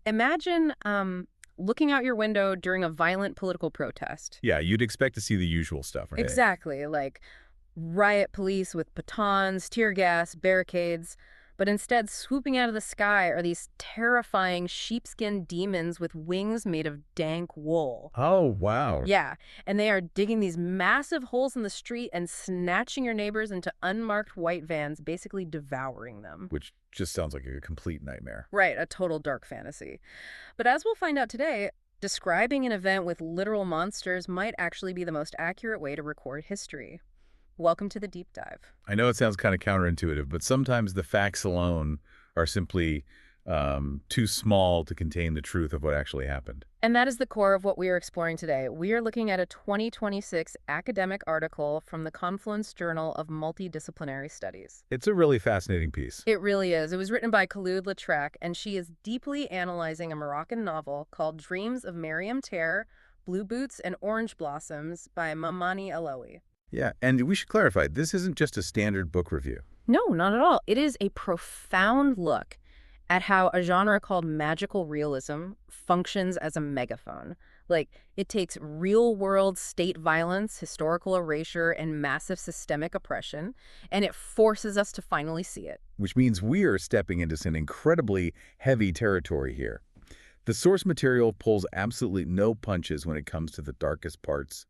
Imagine looking out your window during a violent political protest. Yeah, you'd expect to see the usual stuff, right? Exactly, like riot police with batons, tear gas, barricades. But instead, swooping out of the sky are these terrifying sheepskin demons with wings made of dank wool. Oh, wow. Yeah, and they are digging these massive holes in the street and snatching your neighbors into unmarked white vans, basically devouring them. Which just sounds like a complete nightmare. Right, a total dark fantasy. But as we'll find out today, describing an event with literal monsters might actually be the most accurate way to record history. Welcome to the deep dive. I know it sounds kind of counterintuitive, but sometimes the facts alone are simply too small to contain the truth of what actually happened. And that is the core of what we are exploring today. We are looking at a 2026 academic article from the Confluence Journal of Multidisciplinary Studies. It's a really fascinating piece. It really is. It was written by Khaloud, and she is deeply analyzing a Moroccan novel called Dreams of Maryam Tair, Blue Boots and Orange Blossoms by Mhani Alaoui. Yeah, and we should clarify, this isn't just a standard book review. No, not at all. It is a profound look at how a genre called magical realism functions as a megaphone. Like, it takes real-world state violence, historical erasure, and massive systemic oppression, and it forces us to finally see it. Which means we are stepping into some incredibly heavy territory here. The source material pulls absolutely no punches when it comes to the darkest parts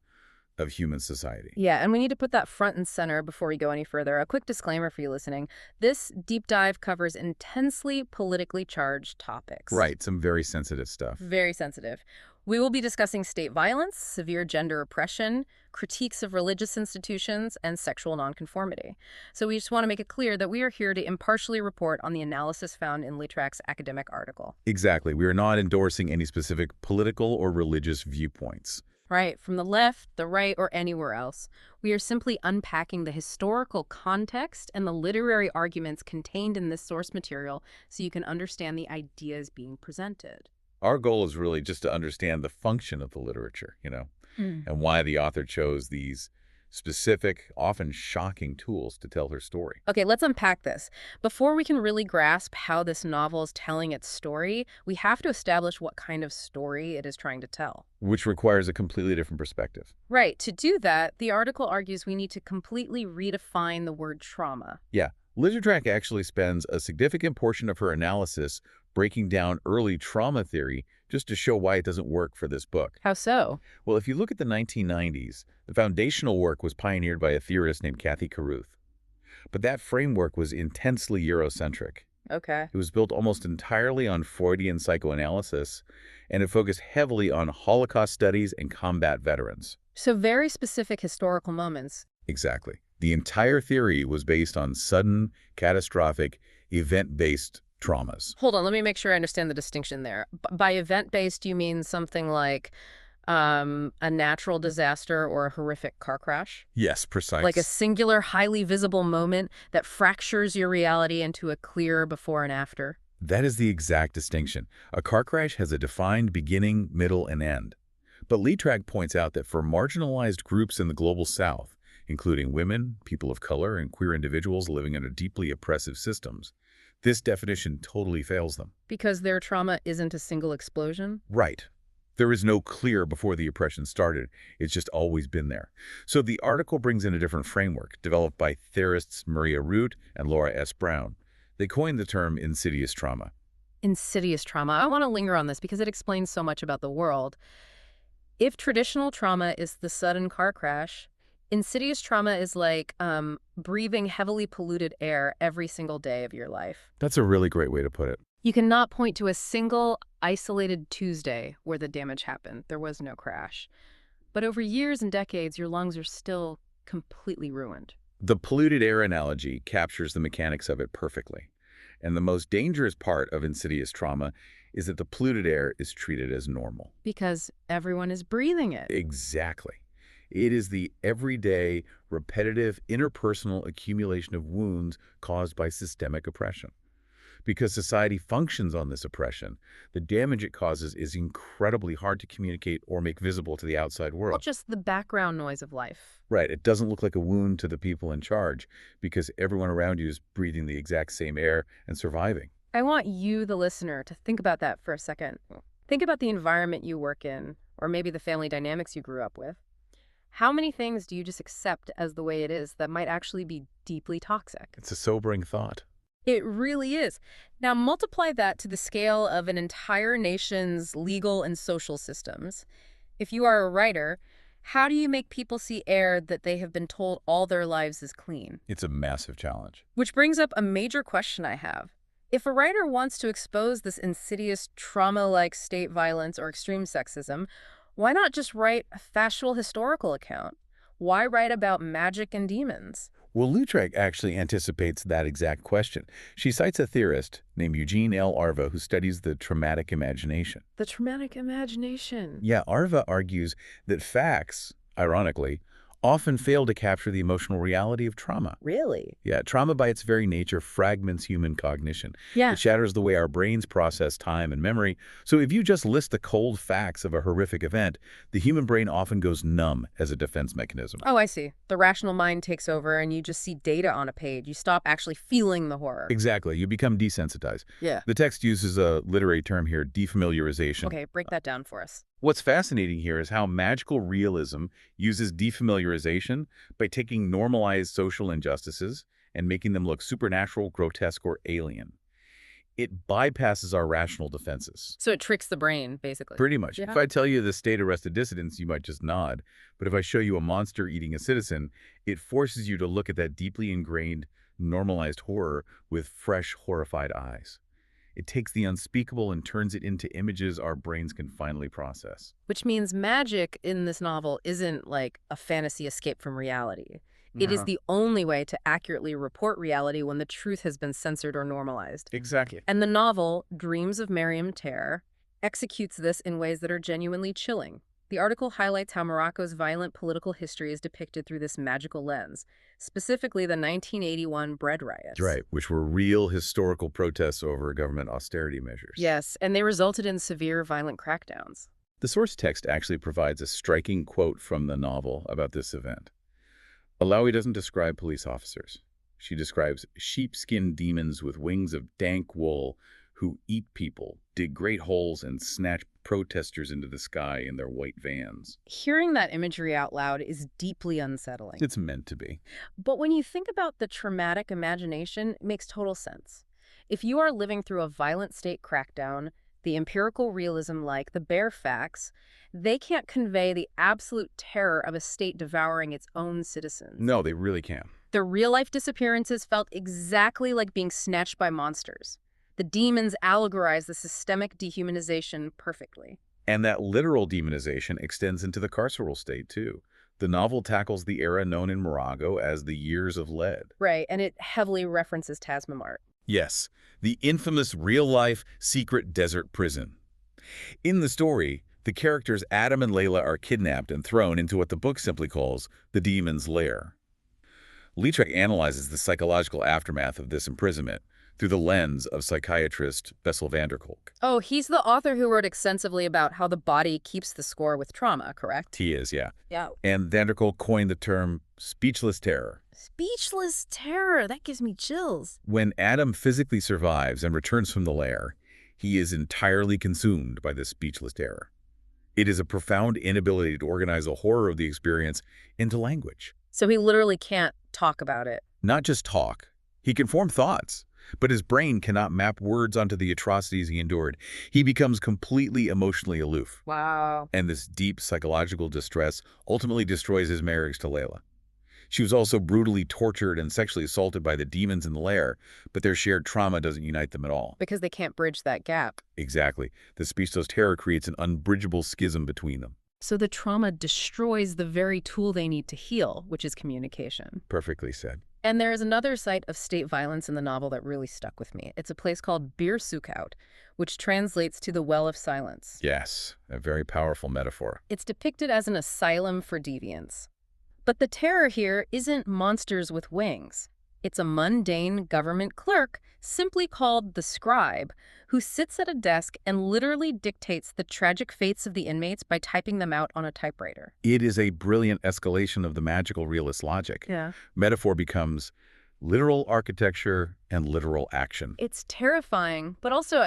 of human society. Yeah, and we need to put that front and center before we go any further. A quick disclaimer for you listening. This deep dive covers intensely politically charged topics. Right, some very sensitive stuff. Very sensitive. We will be discussing state violence, severe gender oppression, critiques of religious institutions, and sexual nonconformity. So we just want to make it clear that we are here to impartially report on the analysis found in Litrac's academic article. Exactly. We are not endorsing any specific political or religious viewpoints. Right, from the left, the right, or anywhere else. We are simply unpacking the historical context and the literary arguments contained in this source material so you can understand the ideas being presented. Our goal is really just to understand the function of the literature, and why the author chose these specific, often shocking tools to tell her story. Okay, let's unpack this. Before we can really grasp how this novel is telling its story, we have to establish what kind of story it is trying to tell. Which requires a completely different perspective. Right. To do that, the article argues we need to completely redefine the word trauma. Yeah, Litrac actually spends a significant portion of her analysis breaking down early trauma theory just to show why it doesn't work for this book. How so? Well, if you look at the 1990s, the foundational work was pioneered by a theorist named Cathy Caruth. But that framework was intensely Eurocentric. Okay. It was built almost entirely on Freudian psychoanalysis, and it focused heavily on Holocaust studies and combat veterans. So very specific historical moments. Exactly. The entire theory was based on sudden, catastrophic, event-based traumas. Hold on, let me make sure I understand the distinction there. By event-based, you mean something like a natural disaster or a horrific car crash? Yes, precise. Like a singular, highly visible moment that fractures your reality into a clear before and after? That is the exact distinction. A car crash has a defined beginning, middle, and end. But Litrac points out that for marginalized groups in the Global South, including women, people of color, and queer individuals living under deeply oppressive systems, this definition totally fails them. Because their trauma isn't a single explosion? Right. There is no clear before the oppression started. It's just always been there. So the article brings in a different framework developed by theorists Maria Root and Laura S. Brown. They coined the term insidious trauma. Insidious trauma. I want to linger on this because it explains so much about the world. If traditional trauma is the sudden car crash, insidious trauma is like breathing heavily polluted air every single day of your life. That's a really great way to put it. You cannot point to a single isolated Tuesday where the damage happened. There was no crash. But over years and decades, your lungs are still completely ruined. The polluted air analogy captures the mechanics of it perfectly. And the most dangerous part of insidious trauma is that the polluted air is treated as normal. Because everyone is breathing it. Exactly. It is the everyday, repetitive, interpersonal accumulation of wounds caused by systemic oppression. Because society functions on this oppression, the damage it causes is incredibly hard to communicate or make visible to the outside world. Well, just the background noise of life. Right. It doesn't look like a wound to the people in charge because everyone around you is breathing the exact same air and surviving. I want you, the listener, to think about that for a second. Think about the environment you work in, or maybe the family dynamics you grew up with. How many things do you just accept as the way it is that might actually be deeply toxic? It's a sobering thought. It really is. Now, multiply that to the scale of an entire nation's legal and social systems. If you are a writer, how do you make people see air that they have been told all their lives is clean? It's a massive challenge. Which brings up a major question I have. If a writer wants to expose this insidious trauma-like state violence or extreme sexism, why not just write a factual historical account? Why write about magic and demons? Well, Lautrec actually anticipates that exact question. She cites a theorist named Eugene L. Arva who studies the traumatic imagination. The traumatic imagination. Yeah, Arva argues that facts, ironically, often fail to capture the emotional reality of trauma. Really? Yeah, trauma by its very nature fragments human cognition. Yeah. It shatters the way our brains process time and memory. So if you just list the cold facts of a horrific event, the human brain often goes numb as a defense mechanism. Oh, I see. The rational mind takes over and you just see data on a page. You stop actually feeling the horror. Exactly. You become desensitized. Yeah. The text uses a literary term here, defamiliarization. Okay, break that down for us. What's fascinating here is how magical realism uses defamiliarization by taking normalized social injustices and making them look supernatural, grotesque, or alien. It bypasses our rational defenses. So it tricks the brain, basically. Pretty much. Yeah. If I tell you the state-arrested dissidents, you might just nod. But if I show you a monster eating a citizen, it forces you to look at that deeply ingrained, normalized horror with fresh, horrified eyes. It takes the unspeakable and turns it into images our brains can finally process. Which means magic in this novel isn't like a fantasy escape from reality. It is the only way to accurately report reality when the truth has been censored or normalized. Exactly. And the novel, Dreams of Maryam Tair, executes this in ways that are genuinely chilling. The article highlights how Morocco's violent political history is depicted through this magical lens, specifically the 1981 bread riots. Right, which were real historical protests over government austerity measures. Yes, and they resulted in severe violent crackdowns. The source text actually provides a striking quote from the novel about this event. Alaoui doesn't describe police officers. She describes sheepskin demons with wings of dank wool who eat people, dig great holes, and snatch protesters into the sky in their white vans. Hearing that imagery out loud is deeply unsettling. It's meant to be. But when you think about the traumatic imagination, it makes total sense. If you are living through a violent state crackdown, the empirical realism like the bare facts, they can't convey the absolute terror of a state devouring its own citizens. No, they really can't. The real-life disappearances felt exactly like being snatched by monsters. The demons allegorize the systemic dehumanization perfectly. And that literal demonization extends into the carceral state, too. The novel tackles the era known in Morocco as the Years of Lead. Right, and it heavily references Tasmamart. Yes, the infamous real-life secret desert prison. In the story, the characters Adam and Layla are kidnapped and thrown into what the book simply calls the demon's lair. Lautrec analyzes the psychological aftermath of this imprisonment through the lens of psychiatrist Bessel van der Kolk. Oh, he's the author who wrote extensively about how the body keeps the score with trauma, correct? He is, yeah. Yeah. And van der Kolk coined the term speechless terror. Speechless terror. That gives me chills. When Adam physically survives and returns from the lair, he is entirely consumed by this speechless terror. It is a profound inability to organize the horror of the experience into language. So he literally can't talk about it. Not just talk. He can form thoughts, but his brain cannot map words onto the atrocities he endured. He becomes completely emotionally aloof. Wow. And this deep psychological distress ultimately destroys his marriage to Layla. She was also brutally tortured and sexually assaulted by the demons in the lair, but their shared trauma doesn't unite them at all. Because they can't bridge that gap. Exactly. The speechless terror creates an unbridgeable schism between them. So the trauma destroys the very tool they need to heal, which is communication. Perfectly said. And there is another site of state violence in the novel that really stuck with me. It's a place called Bir Sukout, which translates to the Well of Silence. Yes, a very powerful metaphor. It's depicted as an asylum for deviants. But the terror here isn't monsters with wings. It's a mundane government clerk, simply called the scribe, who sits at a desk and literally dictates the tragic fates of the inmates by typing them out on a typewriter. It is a brilliant escalation of the magical realist logic. Yeah. Metaphor becomes Literal architecture and literal action. It's terrifying, but also,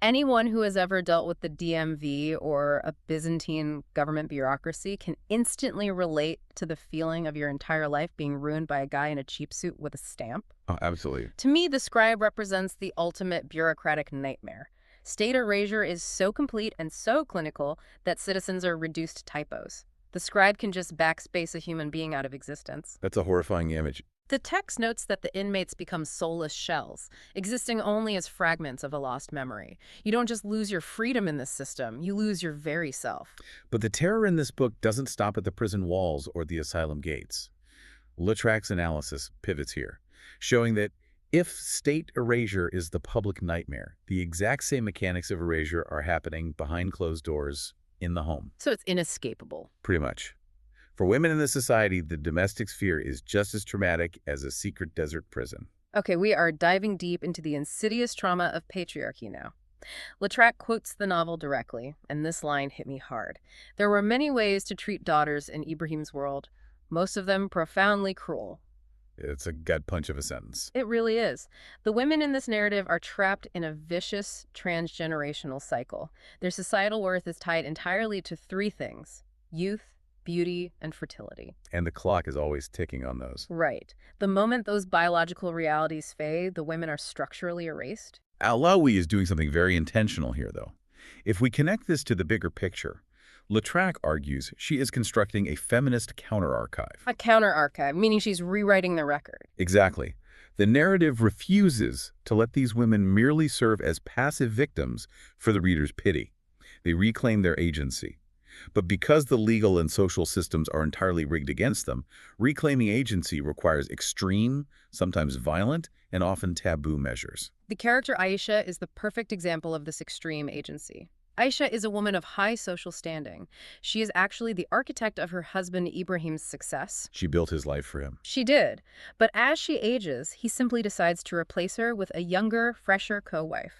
anyone who has ever dealt with the DMV or a Byzantine government bureaucracy can instantly relate to the feeling of your entire life being ruined by a guy in a cheap suit with a stamp. Oh, absolutely. To me, the scribe represents the ultimate bureaucratic nightmare. State erasure is so complete and so clinical that citizens are reduced to typos. The scribe can just backspace a human being out of existence. That's a horrifying image. The text notes that the inmates become soulless shells, existing only as fragments of a lost memory. You don't just lose your freedom in this system, you lose your very self. But the terror in this book doesn't stop at the prison walls or the asylum gates. Lautrac's analysis pivots here, showing that if state erasure is the public nightmare, the exact same mechanics of erasure are happening behind closed doors in the home. So it's inescapable. Pretty much. For women in this society, the domestic sphere is just as traumatic as a secret desert prison. Okay, we are diving deep into the insidious trauma of patriarchy now. Lautrac quotes the novel directly, and this line hit me hard. There were many ways to treat daughters in Ibrahim's world, most of them profoundly cruel. It's a gut punch of a sentence. It really is. The women in this narrative are trapped in a vicious transgenerational cycle. Their societal worth is tied entirely to three things: youth, beauty, and fertility. And the clock is always ticking on those. Right. The moment those biological realities fade, the women are structurally erased. Alaoui is doing something very intentional here, though. If we connect this to the bigger picture, Lautrac argues she is constructing a feminist counter-archive. A counter-archive, meaning she's rewriting the record. Exactly. The narrative refuses to let these women merely serve as passive victims for the reader's pity. They reclaim their agency. But because the legal and social systems are entirely rigged against them, reclaiming agency requires extreme, sometimes violent, and often taboo measures. The character Aisha is the perfect example of this extreme agency. Aisha is a woman of high social standing. She is actually the architect of her husband Ibrahim's success. She built his life for him. She did. But as she ages, he simply decides to replace her with a younger, fresher co-wife.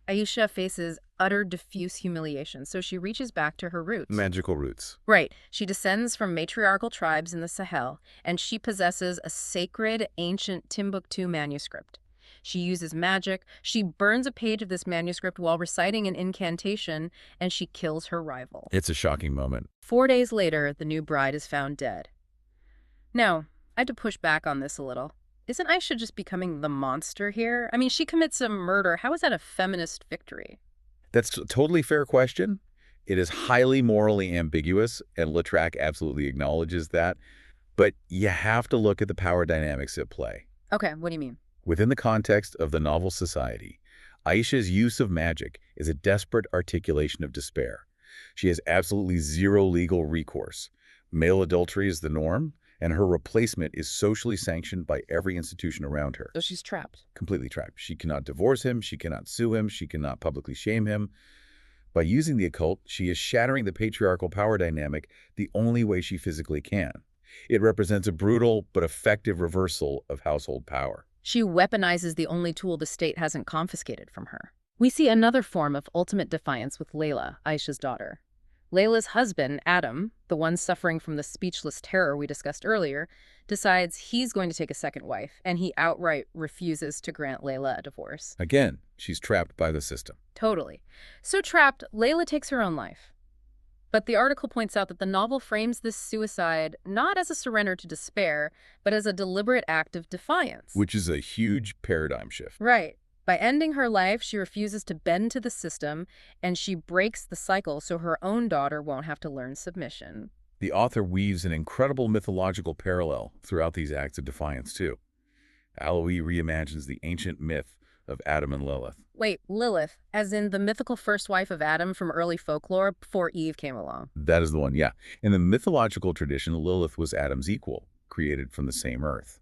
Aisha faces utter diffuse humiliation, so she reaches back to her roots. Magical roots. Right. She descends from matriarchal tribes in the Sahel, and she possesses a sacred, ancient Timbuktu manuscript. She uses magic, she burns a page of this manuscript while reciting an incantation, and she kills her rival. It's a shocking moment. 4 days later, the new bride is found dead. Now, I had to push back on this a little. Isn't Aisha just becoming the monster here? She commits a murder. How is that a feminist victory? That's a totally fair question. It is highly morally ambiguous, and Lautrac absolutely acknowledges that. But you have to look at the power dynamics at play. Okay, what do you mean? Within the context of the novel society, Aisha's use of magic is a desperate articulation of despair. She has absolutely zero legal recourse. Male adultery is the norm, and her replacement is socially sanctioned by every institution around her. So she's trapped. Completely trapped. She cannot divorce him, she cannot sue him, she cannot publicly shame him. By using the occult, she is shattering the patriarchal power dynamic the only way she physically can. It represents a brutal but effective reversal of household power. She weaponizes the only tool the state hasn't confiscated from her. We see another form of ultimate defiance with Layla, Aisha's daughter. Layla's husband, Adam, the one suffering from the speechless terror we discussed earlier, decides he's going to take a second wife, and he outright refuses to grant Layla a divorce. Again, she's trapped by the system. Totally. So trapped, Layla takes her own life. But the article points out that the novel frames this suicide not as a surrender to despair, but as a deliberate act of defiance. Which is a huge paradigm shift. Right. By ending her life, she refuses to bend to the system, and she breaks the cycle so her own daughter won't have to learn submission. The author weaves an incredible mythological parallel throughout these acts of defiance, too. Alaoui reimagines the ancient myth of Adam and Lilith. Wait, Lilith, as in the mythical first wife of Adam from early folklore before Eve came along. That is the one, yeah. In the mythological tradition, Lilith was Adam's equal, created from the same earth.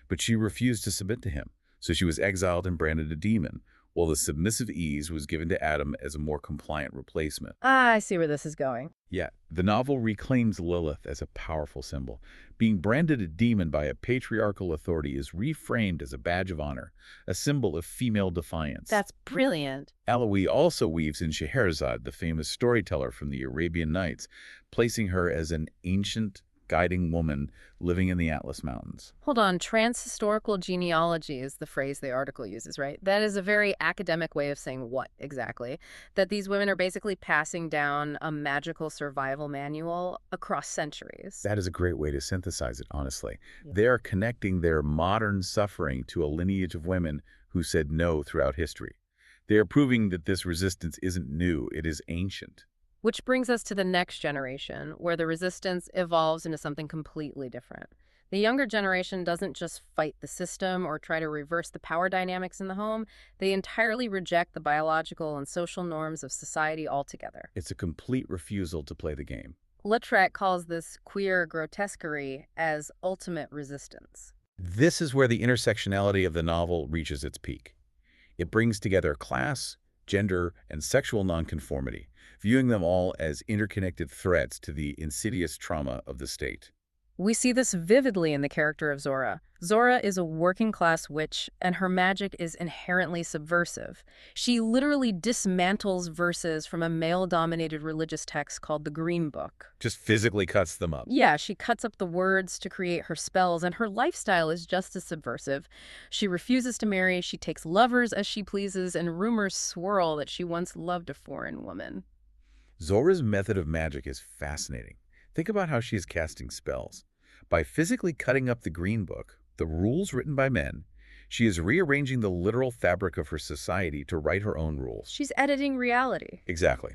But she refused to submit to him, so she was exiled and branded a demon, while the submissive Eve was given to Adam as a more compliant replacement. I see where this is going. Yeah, the novel reclaims Lilith as a powerful symbol. Being branded a demon by a patriarchal authority is reframed as a badge of honor, a symbol of female defiance. That's brilliant. Alaoui also weaves in Scheherazade, the famous storyteller from the Arabian Nights, placing her as an ancient, guiding woman living in the Atlas Mountains. Hold on, transhistorical genealogy is the phrase the article uses, right? That is a very academic way of saying what exactly? That these women are basically passing down a magical survival manual across centuries. That is a great way to synthesize it, honestly. Yeah. They are connecting their modern suffering to a lineage of women who said no throughout history. They are proving that this resistance isn't new, it is ancient. Which brings us to the next generation, where the resistance evolves into something completely different. The younger generation doesn't just fight the system or try to reverse the power dynamics in the home, they entirely reject the biological and social norms of society altogether. It's a complete refusal to play the game. Lautrec calls this queer grotesquery as ultimate resistance. This is where the intersectionality of the novel reaches its peak. It brings together class, gender, and sexual nonconformity, viewing them all as interconnected threats to the insidious trauma of the state. We see this vividly in the character of Zora. Zora is a working-class witch, and her magic is inherently subversive. She literally dismantles verses from a male-dominated religious text called the Green Book. Just physically cuts them up. Yeah, she cuts up the words to create her spells, and her lifestyle is just as subversive. She refuses to marry, she takes lovers as she pleases, and rumors swirl that she once loved a foreign woman. Zora's method of magic is fascinating. Think about how she is casting spells. By physically cutting up the Green Book, the rules written by men, she is rearranging the literal fabric of her society to write her own rules. She's editing reality. Exactly.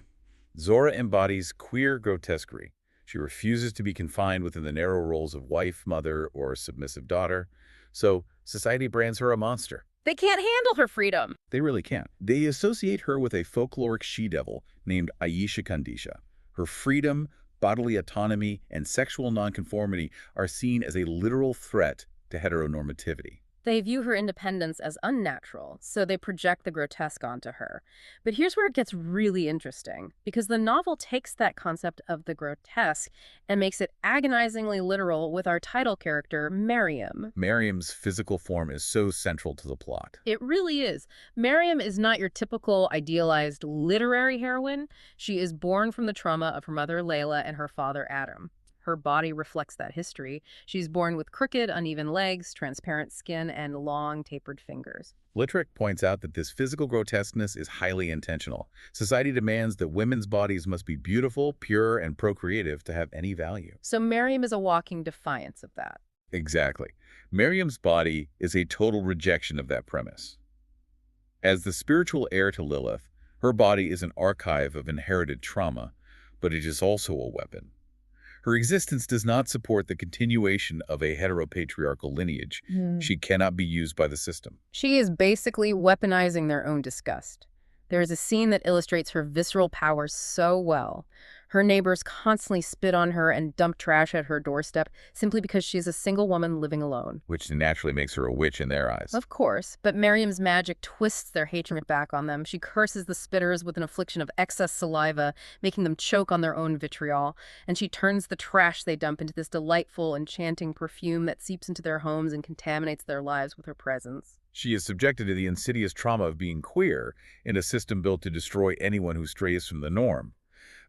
Zora embodies queer grotesquery. She refuses to be confined within the narrow roles of wife, mother, or submissive daughter. So society brands her a monster. They can't handle her freedom. They really can't. They associate her with a folkloric she-devil named Aisha Kandisha. Her freedom, bodily autonomy, and sexual nonconformity are seen as a literal threat to heteronormativity. They view her independence as unnatural, so they project the grotesque onto her. But here's where it gets really interesting, because the novel takes that concept of the grotesque and makes it agonizingly literal with our title character, Maryam. Maryam's physical form is so central to the plot. It really is. Maryam is not your typical idealized literary heroine. She is born from the trauma of her mother, Layla, and her father, Adam. Her body reflects that history. She's born with crooked, uneven legs, transparent skin, and long, tapered fingers. Lautrec points out that this physical grotesqueness is highly intentional. Society demands that women's bodies must be beautiful, pure, and procreative to have any value. So Maryam is a walking defiance of that. Exactly. Maryam's body is a total rejection of that premise. As the spiritual heir to Lilith, her body is an archive of inherited trauma, but it is also a weapon. Her existence does not support the continuation of a heteropatriarchal lineage. She cannot be used by the system. She is basically weaponizing their own disgust. There is a scene that illustrates her visceral powers so well. Her neighbors constantly spit on her and dump trash at her doorstep simply because she's a single woman living alone. Which naturally makes her a witch in their eyes. Of course, but Maryam's magic twists their hatred back on them. She curses the spitters with an affliction of excess saliva, making them choke on their own vitriol, and she turns the trash they dump into this delightful, enchanting perfume that seeps into their homes and contaminates their lives with her presence. She is subjected to the insidious trauma of being queer in a system built to destroy anyone who strays from the norm.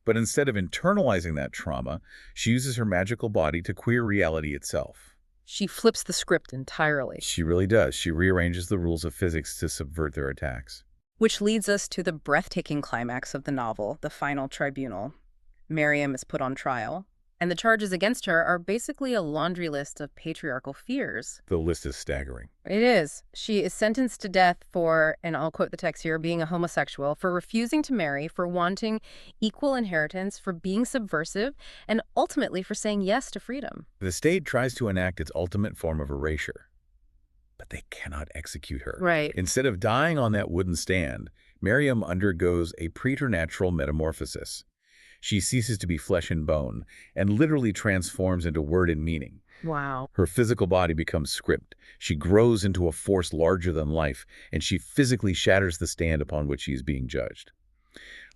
But instead of internalizing that trauma, she uses her magical body to queer reality itself. She flips the script entirely. She really does. She rearranges the rules of physics to subvert their attacks. Which leads us to the breathtaking climax of the novel, the final tribunal. Maryam is put on trial, and the charges against her are basically a laundry list of patriarchal fears. The list is staggering. It is. She is sentenced to death for, and I'll quote the text here, being a homosexual, for refusing to marry, for wanting equal inheritance, for being subversive, and ultimately for saying yes to freedom. The state tries to enact its ultimate form of erasure, but they cannot execute her. Right. Instead of dying on that wooden stand, Maryam undergoes a preternatural metamorphosis. She ceases to be flesh and bone and literally transforms into word and meaning. Wow. Her physical body becomes script. She grows into a force larger than life, and she physically shatters the stand upon which she is being judged.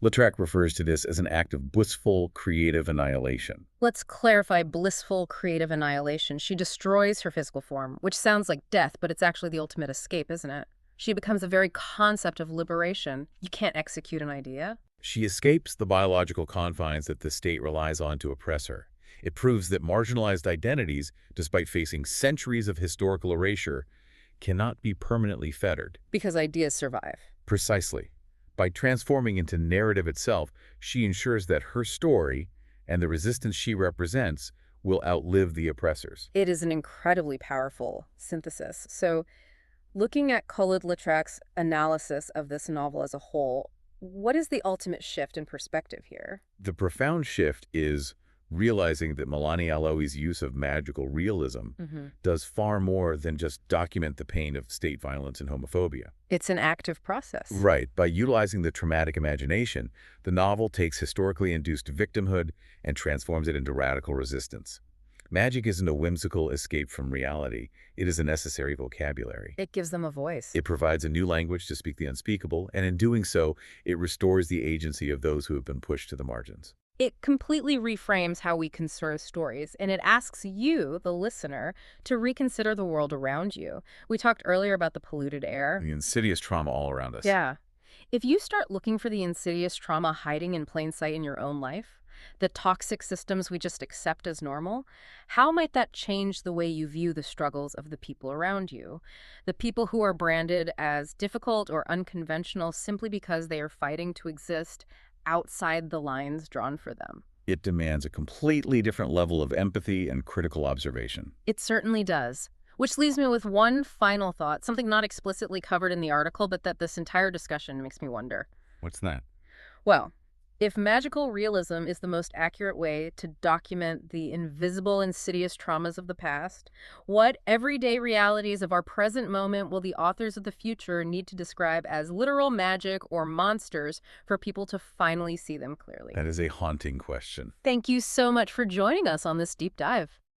Lautrec refers to this as an act of blissful, creative annihilation. Let's clarify blissful, creative annihilation. She destroys her physical form, which sounds like death, but it's actually the ultimate escape, isn't it? She becomes a very concept of liberation. You can't execute an idea. She escapes the biological confines that the state relies on to oppress her. It proves that marginalized identities, despite facing centuries of historical erasure, cannot be permanently fettered. Because ideas survive. Precisely. By transforming into narrative itself, she ensures that her story and the resistance she represents will outlive the oppressors. It is an incredibly powerful synthesis. So, looking at Khalid-Lautrac's analysis of this novel as a whole, what is the ultimate shift in perspective here? The profound shift is realizing that Mhani Alaoui's use of magical realism does far more than just document the pain of state violence and homophobia. It's an active process. Right. By utilizing the traumatic imagination, the novel takes historically induced victimhood and transforms it into radical resistance. Magic isn't a whimsical escape from reality. It is a necessary vocabulary. It gives them a voice. It provides a new language to speak the unspeakable, and in doing so, it restores the agency of those who have been pushed to the margins. It completely reframes how we conserve stories, and it asks you, the listener, to reconsider the world around you. We talked earlier about the polluted air. The insidious trauma all around us. Yeah. If you start looking for the insidious trauma hiding in plain sight in your own life, the toxic systems we just accept as normal, how might that change the way you view the struggles of the people around you? The people who are branded as difficult or unconventional simply because they are fighting to exist outside the lines drawn for them. It demands a completely different level of empathy and critical observation. It certainly does. Which leaves me with one final thought, something not explicitly covered in the article, but that this entire discussion makes me wonder. What's that? Well, if magical realism is the most accurate way to document the invisible, insidious traumas of the past, what everyday realities of our present moment will the authors of the future need to describe as literal magic or monsters for people to finally see them clearly? That is a haunting question. Thank you so much for joining us on this deep dive.